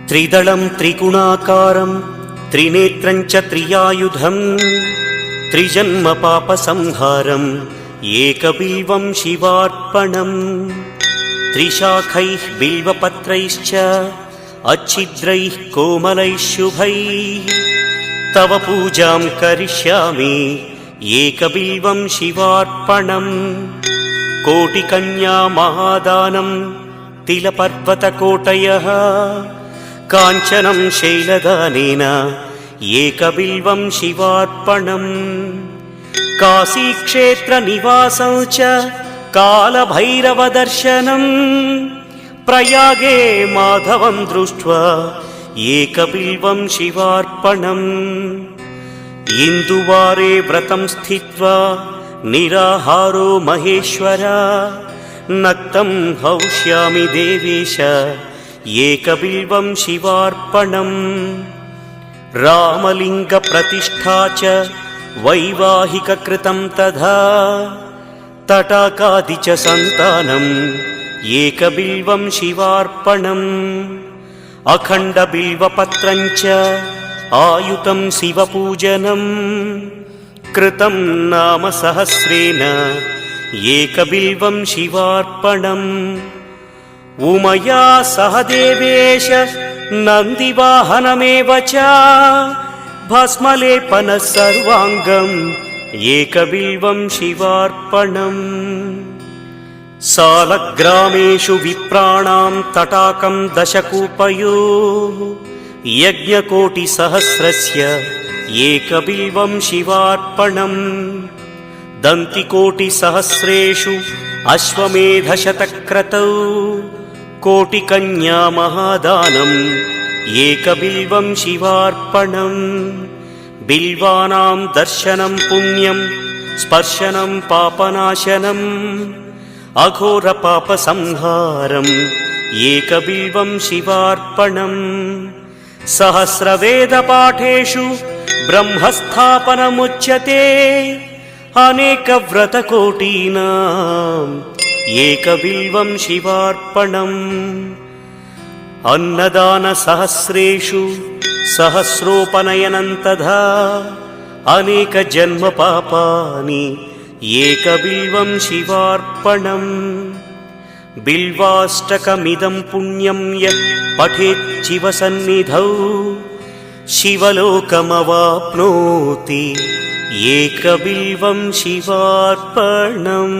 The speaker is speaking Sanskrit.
त्रिदलं त्रिगुणाकारं त्रिनेत्रं च त्रियायुधं त्रिजन्म पापसंहारम् एकबिल्वं शिवार्पणम् त्रिशाखैः बिल्वपत्रैश्च अच्छिद्रैः कोमलैः शुभैः तव पूजां करिष्यामि एकबिल्वं शिवार्पणम् कोटिकन्या महादानं तिलपर्वतकोटयः काञ्चनं शैलदानेन एकबिल्वं शिवार्पणम् काशीक्षेत्रनिवासं च कालभैरवदर्शनम् प्रयागे माधवं दृष्ट्वा एकबिल्वं शिवार्पणम् इन्दुवारे व्रतं स्थित्वा निराहारो महेश्वर नक्तं हौष्यामि देवेश एकबिल्वं शिवार्पणम् रामलिङ्गप्रतिष्ठा च वैवाहिककृतं तथा तटाकादि च सन्तानम् एकबिल्वं शिवार्पणम् अखण्डबिल्वपत्रं च आयुतं शिवपूजनम् कृतं नाम सहस्रेण एकबिल्वं शिवार्पणम् उमया सह देवेश नन्दिवाहनमेव च भस्मलेपनः सर्वाङ्गम् एकबिल्वं शिवार्पणम् सालग्रामेषु विप्राणां तटाकं दशकूपयोः यज्ञकोटिसहस्रस्य एकबिल्वं शिवार्पणम् दन्तिकोटिसहस्रेषु अश्वमेधशतक्रतौ कोटिकन्या महादानम् एकबिल्वं शिवार्पणम् बिल्वानां दर्शनं पुण्यं स्पर्शनं पापनाशनम् अघोरपापसंहारम् एकबिल्वं शिवार्पणम् सहस्रवेदपाठेषु ब्रह्मस्थापनमुच्यते अनेकव्रतकोटीनाम् एकबिल्वं शिवार्पणम् अन्नदानसहस्रेषु सहस्रोपनयनं तथा अनेकजन्मपापानि एकबिल्वं शिवार्पणम् बिल्वाष्टकमिदं पुण्यं यः पठेत् शिवसन्निधौ शिवलोकमवाप्नोति एकबिल्वं शिवार्पणम्।